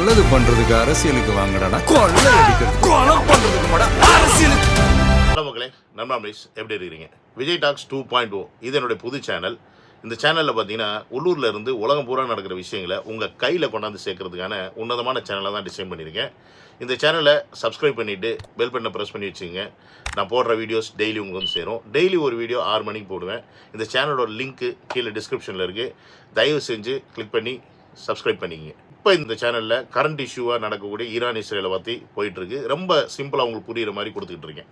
நல்லது பண்றதுக்கு அரசியலுக்கு வாங்கடா, கொள்ளை அடிக்கிறது கொலை பண்றதுக்கு மாடா அரசியலுக்கு. ஹலோ மக்களே, நண்பா மிஸ் எப்படி இருக்கிறீங்க? விஜய் டாக்ஸ் 2.0 இது என்னுடைய புது சேனல். இந்த சேனலில் பார்த்தீங்கன்னா உள்ளூரில் இருந்து உலகம் பூரா நடக்கிற விஷயங்களை உங்கள் கையில் கொண்டாந்து சேர்க்கறதுக்கான உன்னதமான சேனலை தான் டிசைன் பண்ணியிருக்கேன். இந்த சேனலை சப்ஸ்கிரைப் பண்ணிவிட்டு பெல் பட்டனை ப்ரெஸ் பண்ணி வச்சுங்க. நான் போடுற வீடியோஸ் டெய்லி உங்களுக்கு வந்து சேரும். டெய்லி ஒரு வீடியோ 6 மணிக்கு போடுவேன். இந்த சேனலோட லிங்க்கு கீழே டிஸ்கிரிப்ஷனில் இருக்குது. தயவு செஞ்சு கிளிக் பண்ணி சப்ஸ்கிரைப் பண்ணிக்கங்க. இப்போ இந்த சேனலில் கரண்ட் இஷ்யூவாக நடக்கக்கூடிய ஈரான் இஸ்ரேலை பற்றி போயிட்டுருக்கு. ரொம்ப சிம்பிளாக உங்களுக்கு புரிகிற மாதிரி கொடுத்துக்கிட்டு இருக்கேன்.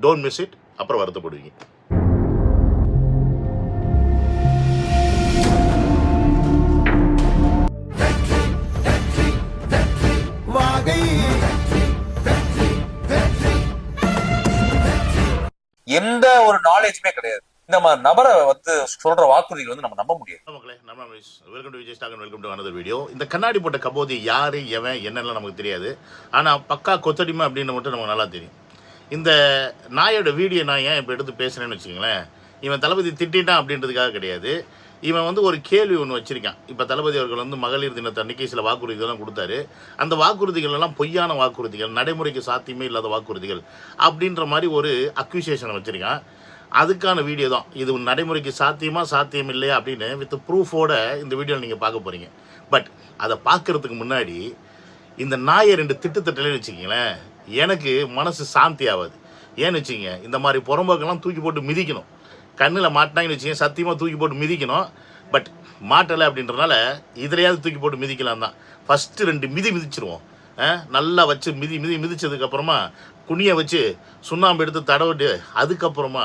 Don't miss it. அப்புறம் வருத்தப்படுவீங்க. எந்த ஒரு நாலேஜுமே கிடையாது. இந்த மாதிரி நபரை வந்து சொல்ற வாக்குறுதிகள் வந்து நம்ம நம்ப முடியாது. மக்களே, நம்ம welcome to Vijay stock and welcome to another video. இந்த கண்ணாடி போட்ட கபோதி யாரு எவன் என்னெல்லாம் நமக்கு தெரியாது. ஆனால் பக்கா கொத்தடிமை அப்படின்னு மட்டும் நமக்கு நல்லா தெரியும். இந்த நாயோட வீடியோ நான் ஏன் இப்போ எடுத்து பேசுகிறேன்னு வச்சுக்கோங்களேன். இவன் தளபதி திட்டான் அப்படின்றதுக்காக கிடையாது. இவன் வந்து ஒரு கேள்வி ஒன்று வச்சுருக்கான். இப்போ தளபதி அவர்கள் வந்து மகளிர் தினத்தன்னைக்கு சில வாக்குறுதிகள்லாம் கொடுத்தாரு. அந்த வாக்குறுதிகள் எல்லாம் பொய்யான வாக்குறுதிகள், நடைமுறைக்கு சாத்தியமே இல்லாத வாக்குறுதிகள் அப்படின்ற மாதிரி ஒரு அக்யூசியேஷனை வச்சுருக்கான். அதுக்கான வீடியோ தான் இது. நடைமுறைக்கு சாத்தியம் இல்லையா அப்படின்னு வித் ப்ரூஃபோட இந்த வீடியோவில் நீங்கள் பார்க்க போகிறீங்க. பட் அதை பார்க்குறதுக்கு முன்னாடி இந்த நாயை 2 திட்டத்திட்டலன்னு வச்சுக்கிங்களேன், எனக்கு மனசு சாந்தி ஆகாது. ஏன்னு வச்சுங்க, இந்த மாதிரி புறம்போக்கெல்லாம் தூக்கி போட்டு மிதிக்கணும். கண்ணில் மாட்டினாங்கன்னு வச்சுங்க, சத்தியமாக தூக்கி போட்டு மிதிக்கணும். பட் மாட்டலை அப்படின்றனால இதிலையாவது தூக்கி போட்டு மிதிக்கலாம் தான். ஃபஸ்ட்டு 2 மிதிச்சிருவோம். நல்லா வச்சு மிதிச்சதுக்கப்புறமா குனியை வச்சு சுண்ணாம்பு எடுத்து தடவிட்டு அதுக்கப்புறமா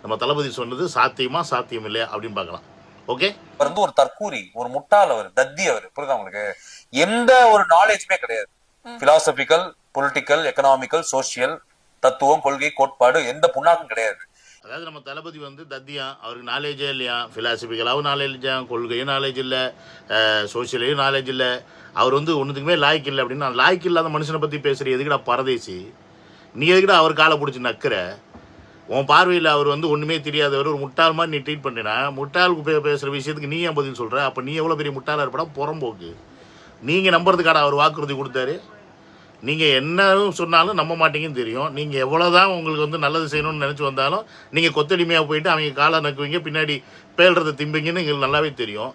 நம்ம தளபதி சொன்னது சாத்தியம் இல்லையா அப்படின்னு பார்க்கலாம். ஓகே, அவர் வந்து ஒரு தற்கூரி, ஒரு முட்டாள், அவர் தத்தி, அவர் புரியுதா உங்களுக்கு? எந்த ஒரு நாலேஜுமே கிடையாது. பிலாசபிக்கல், பொலிட்டிக்கல், எக்கனாமிக்கல், சோசியல், தத்துவம், கொள்கை, கோட்பாடு எந்த புண்ணாக்கும் கிடையாது. அதாவது நம்ம தளபதி வந்து தத்தியா, அவருக்கு நாலேஜே இல்லையா, ஃபிலாசபிக்கலாகவும் நாலேஜ் இல்லையா, கொள்கையும் நாலேஜ் இல்லை, சோசியலையும் நாலேஜ் இல்லை, அவர் வந்து ஒன்றுத்துக்குமே லாய்க்கு இல்லை அப்படின்னா, லாய்க்கு இல்லாத மனுஷனை பற்றி பேசுகிற எதுக்குடா பரதேசி? நீ எதுக்குடா அவர் காலை பிடிச்சி நக்கிற? உன் பார்வையில் அவர் வந்து ஒன்றுமே தெரியாதவர், ஒரு முட்டாள் மாதிரி நீ ட்ரீட் பண்ணினா, முட்டாளுக்கு பேசுகிற விஷயத்துக்கு நீ ஏன் பதில் சொல்கிற? அப்போ நீ எவ்வளோ பெரிய முட்டாளாக இருப்படா, புறம்போக்கு. நீங்கள் நம்புறதுக்கான அவர் வாக்குறுதி கொடுத்தாரு. நீங்கள் என்ன சொன்னாலும் நம்ப மாட்டீங்கன்னு தெரியும். நீங்கள் எவ்வளோ தான் உங்களுக்கு வந்து நல்லது செய்யணும்னு நினச்சி வந்தாலும் நீங்கள் கொத்தடிமையாக போயிட்டு அவங்க காலை நக்குவீங்க, பின்னாடி பேல்றதை திம்பிங்கன்னு எங்களுக்கு நல்லாவே தெரியும்.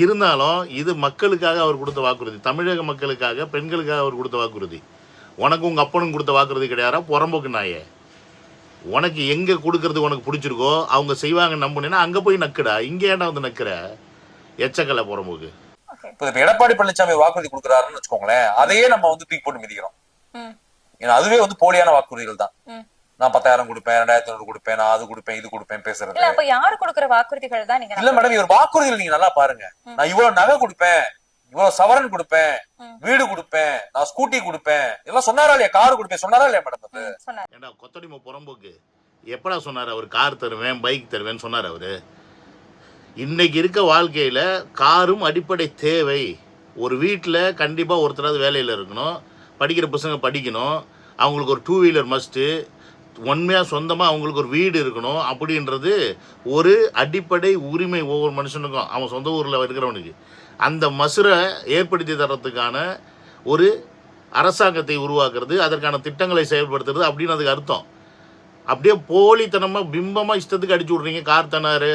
இருந்தாலும் இது மக்களுக்காக அவர் கொடுத்த வாக்குறுதி, தமிழக மக்களுக்காக, பெண்களுக்காக அவர் கொடுத்த வாக்குறுதி. உனக்கு உங்கள் அப்பனும் கொடுத்த வாக்குறுதி கிடையாதா புறம்போக்கு நாயே? உனக்கு எங்கே கொடுக்கறது உனக்கு பிடிச்சிருக்கோ அவங்க செய்வாங்க நம்புனேன்னா அங்கே போய் நக்குடா. இங்கே ஏன்டா வந்து நக்குற எச்சக்கலை புறம்போக்கு? இப்ப எடப்பாடி பழனிசாமி வாக்குறுதி கொடுக்குறாருன்னு வச்சுக்கோங்களேன், அதையே நம்ம வந்து தூக்கி போட்டு மிதிக்கிறோம். ஏன்னா அதுவே வந்து போலியான வாக்குறுதிகள் தான். நான் 10,000 கொடுப்பேன், 2,500 கொடுப்பேன், நான் அது கொடுப்பேன், இது கொடுப்பேன் பேசுறது. இல்ல, அப்ப யாரு கொடுக்குற வாக்குறுதிகள் தான் நீங்க? இல்ல மேடம், இவர் வாக்குறுதிகள் நீங்க நல்லா பாருங்க. நான் இவ்வளவு நகை கொடுப்பேன், இவ்வளவு சவரன் கொடுப்பேன், வீடு கொடுப்பேன், நான் ஸ்கூட்டி கொடுப்பேன், இதெல்லாம் சொன்னாரா இல்லையா? கார் கொடுப்பேன் சொன்னாரா இல்லையா மேடம்? ஏண்டா கொத்தடிமை புறம்போக்கு எப்படா சொன்னார் அவர்? கார் தருவேன், பைக் தருவேன்னு சொன்னார் அவரு. இன்னைக்கு இருக்க வாழ்க்கையில் காரும் அடிப்படை தேவை. ஒரு வீட்டில் கண்டிப்பாக ஒருத்தராவது வேலையில் இருக்கணும், படிக்கிற பசங்க படிக்கணும், அவங்களுக்கு ஒரு 2 வீலர் மஸ்ட்டு, உண்மையாக சொந்தமாக அவங்களுக்கு ஒரு வீடு இருக்கணும். அப்படின்றது ஒரு அடிப்படை உரிமை ஒவ்வொரு மனுஷனுக்கும், அவன் சொந்த ஊரில் இருக்கிறவனுக்கு. அந்த மசுரை ஏற்படுத்தி தர்றதுக்கான ஒரு அரசாங்கத்தை உருவாக்குறது, அதற்கான திட்டங்களை செயல்படுத்துறது அப்படின்னு அதுக்கு அர்த்தம். அப்படியே போலித்தனமாக பிம்பமாக இஷ்டத்துக்கு அடிச்சு விட்றீங்க. கார் தனாரு,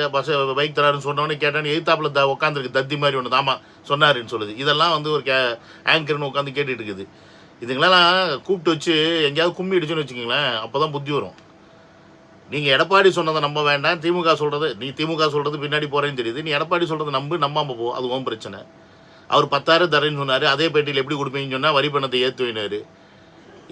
பைக் தராருன்னு சொன்னவொடனே கேட்டான்னு எதிர்த்தாப்பில் உட்காந்துருக்கு தத்தி மாதிரி ஒன்று தாமா சொன்னாருன்னு சொல்லுது. இதெல்லாம் வந்து ஒரு ஆங்கர்னு உட்காந்து கேட்டுட்டு இருக்குது. இதுங்களெல்லாம் கூப்பிட்டு வச்சு எங்கேயாவது கும்மி அடிச்சுன்னு வச்சுக்கிங்களேன், அப்போ தான் புத்தி வரும். நீங்கள் எடப்பாடி சொன்னதை நம்ப வேண்டாம், திமுக சொல்கிறது, நீ திமுக சொல்கிறது பின்னாடி போகிறேன்னு தெரியுது, நீ எடப்பாடி சொல்கிறத நம்பாமல் போ, அது உன் பிரச்சனை. அவர் 10,000 தரேன்னு சொன்னார், அதே பேட்டியில் எப்படி கொடுப்பீங்கன்னு சொன்னால் வரி பணத்தை ஏற்றுவினார்.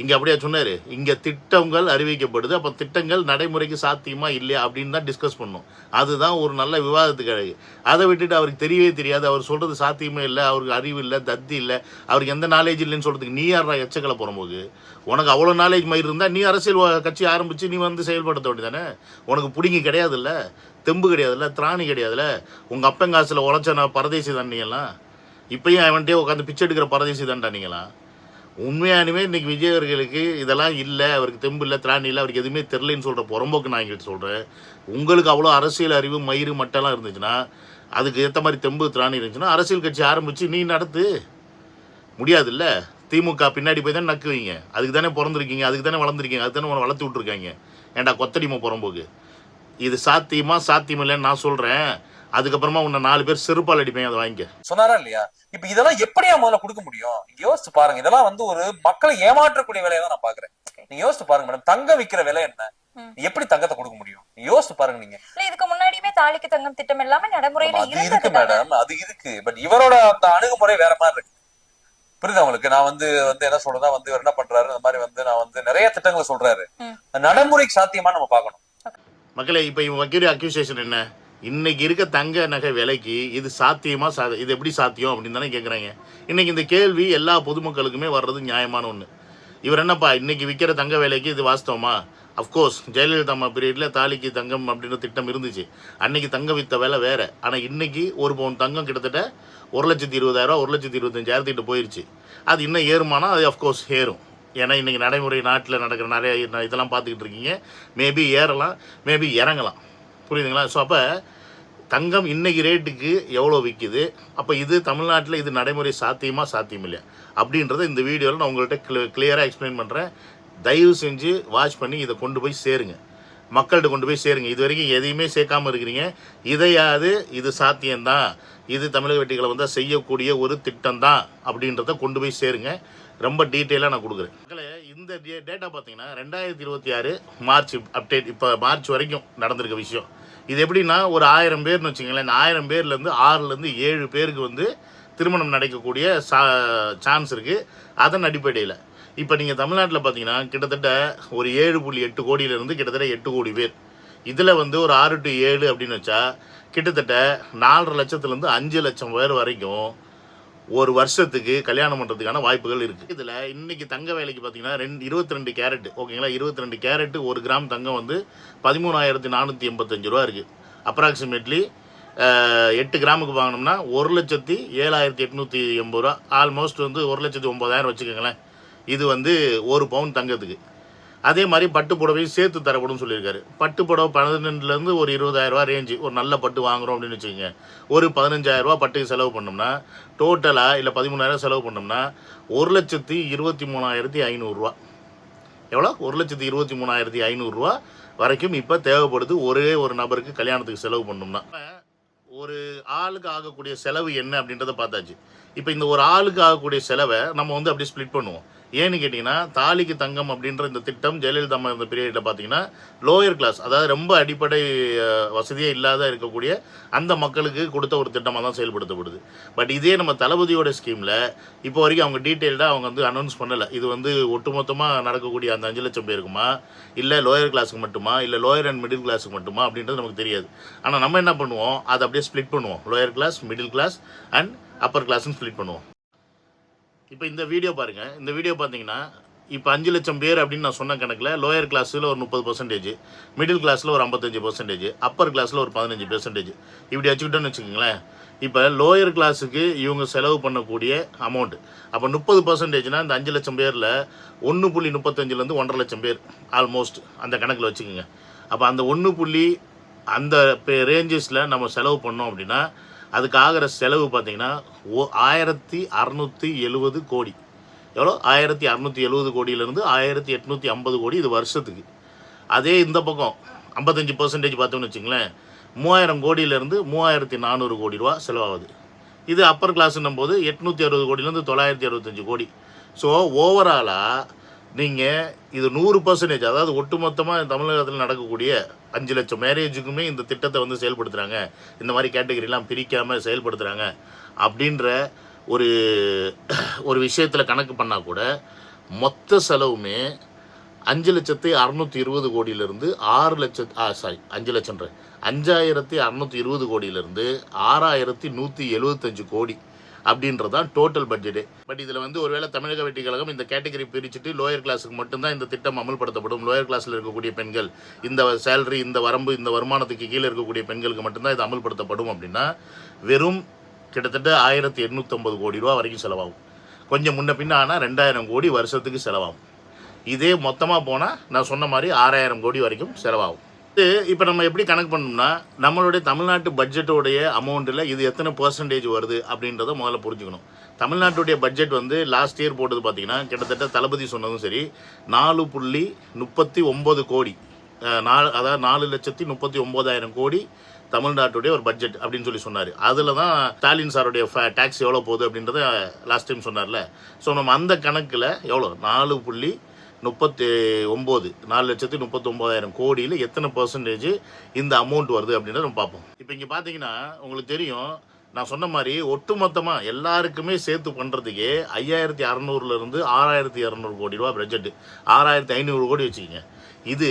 இங்கே அப்படியே சொன்னார், இங்கே திட்டங்கள் அறிவிக்கப்படுது, அப்போ திட்டங்கள் நடைமுறைக்கு சாத்தியமா இல்லையா அப்படின்னு தான் டிஸ்கஸ் பண்ணணும். அதுதான் ஒரு நல்ல விவாதத்துக்கு அழகு. அதை விட்டுட்டு அவருக்கு தெரியவே தெரியாது, அவர் சொல்கிறது சாத்தியமே இல்லை, அவருக்கு அறிவு இல்லை, தத்தி இல்லை, அவருக்கு எந்த நாலேஜ் இல்லைன்னு சொல்கிறதுக்கு நீ யாரா எச்சக்கலை போகும்போது? உனக்கு அவ்வளோ நாலேஜ் மாதிரி இருந்தால் நீ அரசியல் கட்சி ஆரம்பித்து நீ வந்து செயல்படுத்த வேண்டியதானே? உனக்கு பிடிங்கி கிடையாதுல்ல, தெம்பு கிடையாதுல்ல, திராணி கிடையாதுல்ல. உங்கள் அப்பங்காசில் உழைச்ச நான் பரதேசி தாண்டிங்கலாம், இப்பயும் அவன்கிட்டே உட்காந்து பிச்சை எடுக்கிற பரதேசி தாண்டானீங்களா? உண்மையானுமே இன்றைக்கி விஜய் அவர்களுக்கு இதெல்லாம் இல்லை, அவருக்கு தெம்பு இல்லை, திராணி இல்லை, அவருக்கு எதுவுமே தெரிலன்னு சொல்கிற புறம்போக்கு நான் எங்கள்கிட்ட சொல்கிறேன். உங்களுக்கு அவ்வளோ அரசியல் அறிவு மயிறு மட்டெல்லாம் இருந்துச்சுன்னா, அதுக்கு ஏற்ற மாதிரி தெம்பு திராணி இருந்துச்சுன்னா அரசியல் கட்சி ஆரம்பித்து நீ நடத்து. முடியாதுல்ல. திமுக பின்னாடி போய் தான் நக்குவீங்க. அதுக்கு தானே பிறந்திருக்கீங்க, அதுக்கு தானே வளர்ந்துருக்கீங்க, அதுக்கு தானே உங்களை வளர்த்து விட்ருக்காங்க. ஏன்டா கொத்தடிமை புறம்போக்கு, இது சாத்தியமா சாத்தியம் இல்லைன்னு நான் சொல்கிறேன். அதுக்கப்புறமா உன்னை 4 பேர் செருப்பால் அடிப்பேன், அதை வாங்கிக்க சொன்னாரா இல்லையா? இப்ப இதெல்லாம் எப்படியா முதல்ல கொடுக்க முடியும்? நீங்க யோசிச்சு பாருங்க. இதெல்லாம் வந்து ஒரு மக்களை ஏமாற்றக்கூடிய வேலையை தான் நான் பாக்குறேன். நீங்க யோசிச்சு பாருங்க மேடம், தங்க விக்கிற விலை என்ன? எப்படி தங்கத்தை கொடுக்க முடியும்? யோசிச்சு பாருங்க. நீங்க இதுக்கு முன்னாடியுமே தாலிக்கு தங்கம் திட்டம் எல்லாமே நடைமுறையில அது இருக்கு மேடம், அது இருக்கு. பட் இவரோட அந்த அணுகுமுறை வேற மாதிரி இருக்கு. புரியுது உங்களுக்கு? நான் வந்து என்ன சொல்றதா வந்து இவர் என்ன பண்றாரு, அந்த மாதிரி வந்து நான் வந்து நிறைய திட்டங்களை சொல்றாரு. நடைமுறைக்கு சாத்தியமா நம்ம பார்க்கணும். மக்களே, இப்ப இவங்க வைக்கிற அக்யூசேஷன் என்ன? இன்னைக்கு இருக்க தங்க நகை விலைக்கு இது சாத்தியமா, இது எப்படி சாத்தியம் அப்படின்னு தானே கேட்குறாங்க. இன்னைக்கு இந்த கேள்வி எல்லா பொதுமக்களுக்குமே வர்றது நியாயமான ஒன்று. இவர் என்னப்பா இன்னைக்கு விற்கிற தங்க விலைக்கு இது வாஸ்தவமா? அஃப்கோர்ஸ் ஜெயலலிதா அம்மா பீரியடில் தாலிக்கு தங்கம் அப்படின்னு திட்டம் இருந்துச்சு. அன்னைக்கு தங்கம் விற்ற விலை வேற. ஆனால் இன்னைக்கு ஒரு பவுன் தங்கம் கிட்டத்தட்ட 1,20,000 1,25,000 போயிருச்சு. அது இன்னும் ஏறுமானா? அது அஃப்கோர்ஸ் ஏறும். ஏன்னா இன்றைக்கி நடைமுறை நாட்டில் நடக்கிற நிறைய இதெல்லாம் பார்த்துக்கிட்டு இருக்கீங்க. மேபி ஏறலாம், மேபி இறங்கலாம். புரியுதுங்களா? ஸோ அப்போ தங்கம் இன்னைக்கு ரேட்டுக்கு எவ்வளோ விற்கிது, அப்போ இது தமிழ்நாட்டில் இது நடைமுறை சாத்தியமா சாத்தியம் இல்லையா அப்படின்றத இந்த வீடியோவில் நான் உங்கள்கிட்ட கிளியராக எக்ஸ்பிளைன் பண்ணுறேன். தயவு செஞ்சு வாட்ச் பண்ணி இதை கொண்டு போய் சேருங்க, மக்கள்கிட்ட கொண்டு போய் சேருங்க. இது வரைக்கும் எதையுமே சேர்க்காமல் இருக்கிறீங்க. இதையாவது இது சாத்தியம்தான், இது தமிழக வெற்றிகளை வந்து செய்யக்கூடிய ஒரு திட்டம் தான் அப்படின்றத கொண்டு போய் சேருங்க. ரொம்ப டீட்டெயிலாக நான் கொடுக்குறேன். இந்த டேட்டா பார்த்தீங்கன்னா 2026 மார்ச் அப்டேட். இப்போ மார்ச் வரைக்கும் நடந்திருக்க விஷயம் இது. எப்படின்னா ஒரு 1000 பேர்னு வச்சுங்களேன். இந்த 1000 பேர்லேருந்து 6லேருந்து 7 பேருக்கு வந்து திருமணம் நடக்கக்கூடிய சான்ஸ் இருக்குது. அதன் அடிப்படையில் இப்போ நீங்கள் தமிழ்நாட்டில் பார்த்தீங்கன்னா கிட்டத்தட்ட ஒரு 7.8 கோடியிலேருந்து கிட்டத்தட்ட 8 கோடி பேர். இதில் வந்து ஒரு 6 to 7 அப்படின்னு வச்சா கிட்டத்தட்ட 4.5 லட்சத்துலேருந்து 5 லட்சம் பேர் வரைக்கும் ஒரு வருஷத்துக்கு கல்யாணம் பண்ணுறதுக்கான வாய்ப்புகள் இருக்குது. இதில் இன்றைக்கி தங்க வேலைக்கு பார்த்தீங்கன்னா 22 கேரட், ஓகேங்களா, 22 கேரட் 1 கிராம் தங்கம் வந்து 13,485 ரூபா இருக்குது. அப்ராக்சிமேட்லி 8 கிராமுக்கு வாங்கினோம்னா 1,07,880 ரூபா. ஆல்மோஸ்ட் வந்து 1,09,000 வச்சுக்கோங்களேன். இது வந்து 1 பவுன் தங்கத்துக்கு. அதே மாதிரி பட்டு புடவையும் சேர்த்து தரப்படும் சொல்லியிருக்காரு. பட்டு புடவை 12லேருந்து ஒரு 20,000 ரூபா ரேஞ்சு. ஒரு நல்ல பட்டு வாங்குகிறோம் அப்படின்னு வச்சுக்கோங்க. ஒரு 15,000 ரூபா பட்டுக்கு செலவு பண்ணோம்னா டோட்டலாக இல்லை 13,000 செலவு பண்ணோம்னா 1,23,500 ரூபா. எவ்வளோ? 1,23,500 ரூபா வரைக்கும் இப்போ தேவைப்படுது ஒரே ஒரு நபருக்கு கல்யாணத்துக்கு செலவு பண்ணோம்னா. ஒரு ஆளுக்கு ஆகக்கூடிய செலவு என்ன அப்படின்றத பார்த்தாச்சு. இப்போ இந்த ஒரு ஆளுக்கு ஆகக்கூடிய செலவை நம்ம வந்து அப்படியே ஸ்ப்ளிட் பண்ணுவோம். ஏன்னு கேட்டிங்கன்னா தாலிக்கு தங்கம் அப்படின்ற இந்த திட்டம் ஜெயலலிதா அம்மா இந்த பீரியடில் பார்த்தீங்கன்னா லோயர் கிளாஸ், அதாவது ரொம்ப அடிப்படை வசதியே இல்லாத இருக்கக்கூடிய அந்த மக்களுக்கு கொடுத்த ஒரு திட்டமாக தான் செயல்படுத்தப்படுது. பட் இதே நம்ம தளபதியோட ஸ்கீமில் இப்போ வரைக்கும் அவங்க டீட்டெயில்டாக அவங்க வந்து அனௌன்ஸ் பண்ணலை. இது வந்து ஒட்டுமொத்தமாக நடக்கக்கூடிய அந்த 5 லட்சம் பேருக்குமா, இல்லை லோயர் கிளாஸுக்கு மட்டுமா, இல்லை லோயர் அண்ட் மிடில் கிளாஸுக்கு மட்டுமா அப்படின்றது நமக்கு தெரியாது. ஆனால் நம்ம என்ன பண்ணுவோம், அதை அப்படியே ஸ்ப்ளிட் பண்ணுவோம். Lower class, middle class and upper கிளாஸ்ன்னு ஸ்ப்ளிட் பண்ணுவோம். இப்போ இந்த வீடியோ பாருங்கள். இந்த வீடியோ பார்த்தீங்கன்னா இப்போ 5 லட்சம் பேர் அப்படின்னு நான் சொன்ன கணக்கில் லோயர் கிளாஸில் ஒரு 30%, மிடில் கிளாஸில் ஒரு 55%, அப்பர் கிளாஸில் ஒரு 15%, இப்படி வச்சுக்கிட்டோன்னு வச்சுக்கோங்களேன். இப்போ லோயர் கிளாஸுக்கு இவங்க செலவு பண்ணக்கூடிய அமௌண்ட் அப்போ 30%னா இந்த 5 லட்சம் பேரில் 1.35லேருந்து 1.5 லட்சம் பேர் ஆல்மோஸ்ட் அந்த கணக்கில் வச்சுக்கோங்க. அப்போ அந்த அந்த ரேஞ்சஸில் நம்ம செலவு பண்ணோம் அப்படின்னா அதுக்கு ஆகிற செலவு பார்த்தீங்கன்னா 1,670 கோடி. எவ்வளோ? 1,670 கோடியிலேருந்து 1,850 கோடி இது வருஷத்துக்கு. அதே இந்த பக்கம் 55% பார்த்தோம்னு வச்சுங்களேன், 3,000 கோடியிலேருந்து 3,400 கோடி ரூபா செலவாகுது. இது அப்பர் கிளாஸ்ன்னும் போது 860 கோடியிலேருந்து 965 கோடி. ஸோ ஓவராலாக நீங்கள் இது 100%, அதாவது ஒட்டுமொத்தமாக தமிழகத்தில் நடக்கக்கூடிய 5 லட்சம் மேரேஜுக்குமே இந்த திட்டத்தை வந்து செயல்படுத்துகிறாங்க, இந்த மாதிரி கேட்டகரிலாம் பிரிக்காமல் செயல்படுத்துகிறாங்க அப்படின்ற ஒரு விஷயத்தில் கணக்கு பண்ணால் கூட மொத்த செலவுமே 5,620 கோடியிலேருந்து 5,620 கோடியிலேருந்து 6,175 கோடி அப்படின்றதான் டோட்டல் பட்ஜெட்டு. பட் இதில் வந்து ஒருவேளை தமிழக வெற்றி கழகம் இந்த கேட்டகரி பிரிச்சுட்டு லோயர் கிளாஸுக்கு மட்டும்தான் இந்த திட்டம் அமல்படுத்தப்படும், லோயர் கிளாஸில் இருக்கக்கூடிய பெண்கள் இந்த சேலரி இந்த வரம்பு இந்த வருமானத்துக்கு கீழே இருக்கக்கூடிய பெண்களுக்கு மட்டும்தான் இது அமல்படுத்தப்படும் அப்படின்னா வெறும் கிட்டத்தட்ட 1,850 கோடி ரூபா வரைக்கும் செலவாகும். கொஞ்சம் முன்ன பின்ன ஆனால் 2,000 கோடி வருஷத்துக்கு செலவாகும். இதே மொத்தமாக போனால் நான் சொன்ன மாதிரி 6,000 கோடி வரைக்கும் செலவாகும். இப்போ நம்ம எப்படி கணக்கு பண்ணோம்னா நம்மளுடைய தமிழ்நாட்டு பட்ஜெட்டோடைய அமௌண்ட்டில் இது எத்தனை பர்சன்டேஜ் வருது அப்படின்றத முதல்ல புரிஞ்சுக்கணும். தமிழ்நாட்டுடைய பட்ஜெட் வந்து லாஸ்ட் இயர் போட்டது பார்த்தீங்கன்னா கிட்டத்தட்ட தளபதி சொன்னதும் சரி 4.39 கோடி, அதாவது 4,39,000 கோடி தமிழ்நாட்டுடைய ஒரு பட்ஜெட் அப்படின்னு சொல்லி சொன்னார். அதில் தான் ஸ்டாலின் சாருடைய டேக்ஸ் எவ்வளோ போகுது அப்படின்றத லாஸ்ட் டைம் சொன்னார்ல. ஸோ நம்ம அந்த கணக்கில் எவ்வளோ 4.39 கோடியில் எத்தனை பர்சன்டேஜ் இந்த அமௌண்ட் வருது அப்படின்றத நம்ம பார்ப்போம். இப்போ இங்கே பார்த்தீங்கன்னா உங்களுக்கு தெரியும், நான் சொன்ன மாதிரி ஒட்டுமொத்தமாக எல்லாருக்குமே சேர்த்து பண்ணுறதுக்கே 5,600லேருந்து 6,200 கோடி ரூபா பட்ஜெட்டு, 6,500 கோடி வச்சுக்கிங்க. இது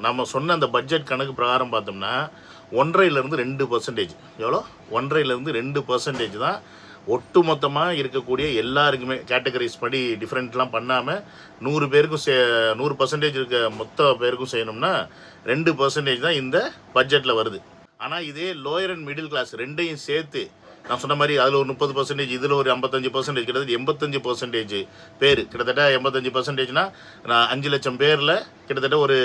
நம்ம சொன்ன அந்த பட்ஜெட் கணக்கு பிரகாரம் பார்த்தோம்னா 1.5லேருந்து 2%, எவ்வளோ 1.5லேருந்து 2% தான் ஒட்டுமொத்தமாக இருக்கக்கூடிய எல்லாருக்குமே கேட்டகரிஸ் படி டிஃப்ரெண்ட்லாம் பண்ணாமல் 100 பேருக்கும் 100% இருக்க மொத்த பேருக்கும் செய்யணும்னா 2% தான் இந்த பட்ஜெட்டில் வருது. ஆனால் இதே லோயர் அண்ட் மிடில் கிளாஸ் ரெண்டையும் சேர்த்து நான் சொன்ன மாதிரி அதில் ஒரு 30%, இதில் ஒரு 55%, கிட்டத்தட்ட 85% பேர், கிட்டத்தட்ட 85%னா 5 லட்சம் பேரில் கிட்டத்தட்ட ஒரு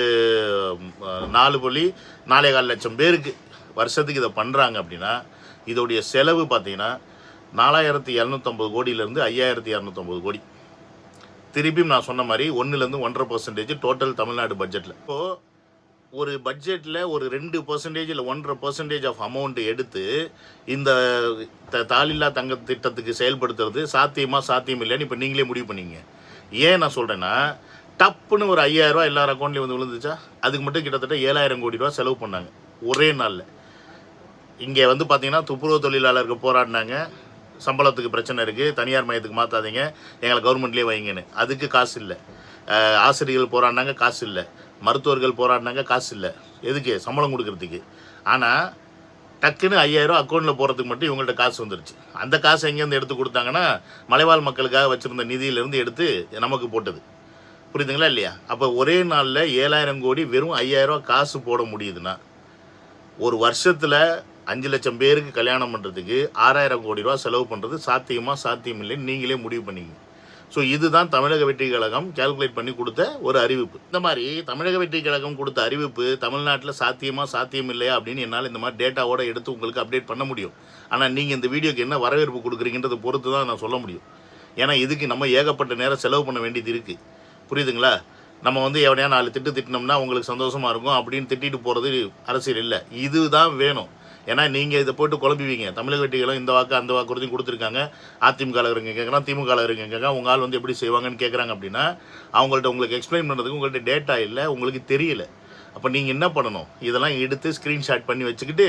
4.4 லட்சம் பேருக்கு வருஷத்துக்கு இதை பண்ணுறாங்க அப்படின்னா இதோடைய செலவு பார்த்தீங்கன்னா 4,750 கோடியிலேருந்து 5,250 கோடி. திருப்பியும் நான் சொன்ன மாதிரி 1லேருந்து 1.5% டோட்டல் தமிழ்நாடு பட்ஜெட்டில். இப்போது ஒரு பட்ஜெட்டில் ஒரு 2% இல்லை 1.5% ஆஃப் அமௌண்ட் எடுத்து இந்த தாலில்லா தங்க திட்டத்துக்கு செயல்படுத்துறது சாத்தியம் இல்லைன்னு இப்போ நீங்களே முடிவு பண்ணிங்க. ஏன் நான் சொல்கிறேன்னா, டப்புன்னு ஒரு 5,000 ரூபா எல்லார் அக்கௌண்ட்லேயும் வந்து விழுந்துச்சா, அதுக்கு மட்டும் கிட்டத்தட்ட 7,000 கோடி ரூபா செலவு பண்ணாங்க ஒரே நாளில். இங்கே வந்து பார்த்தீங்கன்னா துப்புரவு தொழிலாளர்கள் போராடினாங்க, சம்பளத்துக்கு பிரச்சனை இருக்குது, தனியார் மையத்துக்கு மாற்றாதீங்க, எங்களை கவர்மெண்ட்லேயே வைங்கன்னு, அதுக்கு காசு இல்லை. ஆசிரியர்கள் போராடினாங்க, காசு இல்லை. மருத்துவர்கள் போராடினாங்க, காசு இல்லை. எதுக்கு? சம்பளம் கொடுக்கறதுக்கு. ஆனால் டக்குன்னு 5,000 ரூபா அக்கௌண்ட்டில் போகிறதுக்கு மட்டும் இவங்கள்ட்ட காசு வந்துருச்சு. அந்த காசு எங்கேருந்து எடுத்து கொடுத்தாங்கன்னா மலைவாழ் மக்களுக்காக வச்சுருந்த நிதியிலேருந்து எடுத்து நமக்கு போட்டது. புரியுதுங்களா இல்லையா? அப்போ ஒரே நாளில் 7,000 கோடி வெறும் 5,000 ரூபா காசு போட முடியுதுன்னா ஒரு வருஷத்தில் 5 லட்சம் பேருக்கு கல்யாணம் பண்ணுறதுக்கு 6,000 கோடி ரூபா செலவு பண்ணுறது சாத்தியம் இல்லைன்னு நீங்களே முடிவு பண்ணிங்க. ஸோ இதுதான் தமிழக வெற்றி கழகம் கால்குலேட் பண்ணி கொடுத்த ஒரு அறிவிப்பு. இந்த மாதிரி தமிழக வெற்றி கழகம் கொடுத்த அறிவிப்பு தமிழ்நாட்டில் சாத்தியம் இல்லையா அப்படின்னு என்னால் இந்த மாதிரி டேட்டாவோட எடுத்து உங்களுக்கு அப்டேட் பண்ண முடியும். ஆனால் நீங்கள் இந்த வீடியோக்கு என்ன வரவேற்பு கொடுக்குறீங்கன்றதை பொறுத்து தான் நான் சொல்ல முடியும். ஏன்னா இதுக்கு நம்ம ஏகப்பட்ட நேரம் செலவு பண்ண வேண்டியது இருக்குது. புரியுதுங்களா? நம்ம வந்து எவனையா 4 திட்டினோம்னா உங்களுக்கு சந்தோஷமாக இருக்கும் அப்படின்னு திட்டிட்டு போகிறது அரசியல் இல்லை. இதுதான் வேணும். ஏன்னா நீங்கள் இதை போட்டு குழம்புவீங்க. தமிழக வெற்றிகளும் இந்த வாக்கு அந்த வாக்குறுதியும் கொடுத்துருக்காங்க. அதிமுக இருங்க கேட்குறான், திமுக இருங்க கேட்குறாங்க, உங்கள் ஆள் வந்து எப்படி செய்வாங்கன்னு கேட்குறாங்க. அப்படின்னா அவங்கள்ட்ட உங்களுக்கு எக்ஸ்பிளைன் பண்ணுறதுக்கு உங்கள்கிட்ட டேட்டா இல்லை, உங்களுக்கு தெரியல. அப்போ நீங்கள் என்ன பண்ணணும், இதெல்லாம் எடுத்து ஸ்க்ரீன்ஷாட் பண்ணி வச்சுக்கிட்டு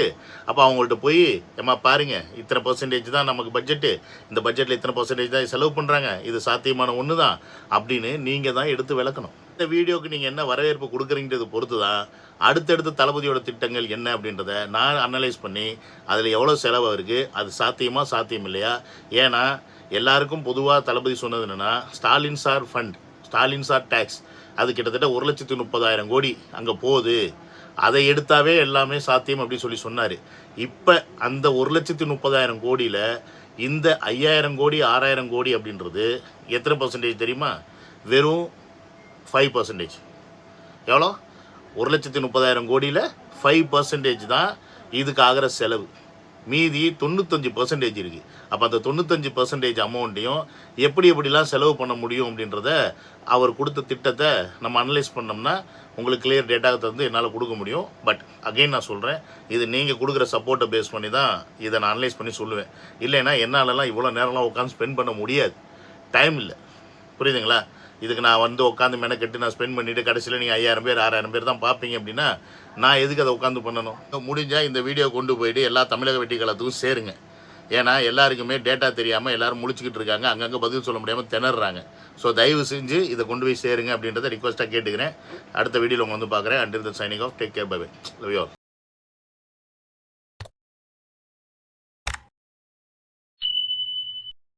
அப்போ அவங்கள்ட்ட போய் ஏமா பாருங்கள், இத்தனை பர்சன்டேஜ் தான் நமக்கு பட்ஜெட்டு, இந்த பட்ஜெட்டில் இத்தனை பர்சன்டேஜ் தான் செலவு பண்ணுறாங்க, இது சாத்தியமான ஒன்று தான் அப்படின்னு நீங்கள் தான் எடுத்து விளக்கணும். இந்த வீடியோக்கு நீங்கள் என்ன வரவேற்பு கொடுக்குறீங்கிறது பொறுத்து தான் அடுத்தடுத்த தளபதியோட திட்டங்கள் என்ன அப்படின்றத நான் அனலைஸ் பண்ணி அதில் எவ்வளோ செலவு இருக்குது, அது சாத்தியம் இல்லையா. ஏன்னா எல்லாருக்கும் பொதுவாக தளபதி சொன்னது என்னென்னா Stalin sir fund, Stalin sir tax, அது கிட்டத்தட்ட 1,30,000 கோடி அங்கே போகுது, அதை எடுத்தாவே எல்லாமே சாத்தியம் அப்படின்னு சொல்லி சொன்னார். இப்போ அந்த 1,30,000 கோடியில் இந்த 5,000 கோடி 6,000 கோடி அப்படின்றது எத்தனை பர்சன்டேஜ் தெரியுமா? வெறும் 5%. எவ்வளோ? 1,30,000 கோடியில் 5% தான் இதுக்கு ஆகிற செலவு. மீதி 95% இருக்குது. அப்போ அந்த 95% அமௌண்ட்டையும் எப்படிலாம் செலவு பண்ண முடியும் அப்படின்றத அவர் கொடுத்த திட்டத்தை நம்ம அனலைஸ் பண்ணோம்னா உங்களுக்கு கிளியர் டேட்டா தந்து என்னால் கொடுக்க முடியும். பட் அகெயின் நான் சொல்கிறேன், இது நீங்கள் கொடுக்குற சப்போர்ட்டை பேஸ் பண்ணி தான் இதை நான் அனலைஸ் பண்ணி சொல்லுவேன். இல்லைன்னா என்னாலலாம் இவ்வளோ நேரம்லாம் உட்காந்து ஸ்பெண்ட் பண்ண முடியாது, டைம் இல்லை. புரியுதுங்களா? இதுக்கு நான் வந்து உட்காந்து மெனக்கெட்டு நான் ஸ்பெண்ட் பண்ணிவிட்டு கடைசியில் நீங்கள் 5,000 பேர் 6,000 பேர் தான் பார்ப்பீங்க அப்படின்னா நான் எதுக்கு அதை உட்காந்து பண்ணணும்? முடிஞ்சால் இந்த வீடியோ கொண்டு போயிட்டு எல்லா தமிழக வெற்றி கழகத்துக்கும் சேருங்க. ஏன்னா எல்லாருக்குமே டேட்டா தெரியாமல் எல்லோரும் முழிச்சிக்கிட்டு இருக்காங்க, அங்கங்கே பதில் சொல்ல முடியாமல் திணறாங்க. ஸோ தயவு செஞ்சு இதை கொண்டு போய் சேருங்க அப்படின்றத ரிக்வஸ்ட்டாக கேட்டுக்கிறேன். அடுத்த வீடியோவில் உங்க வந்து பார்க்குறேன். Until the signing off, take care, bye bye, love you all.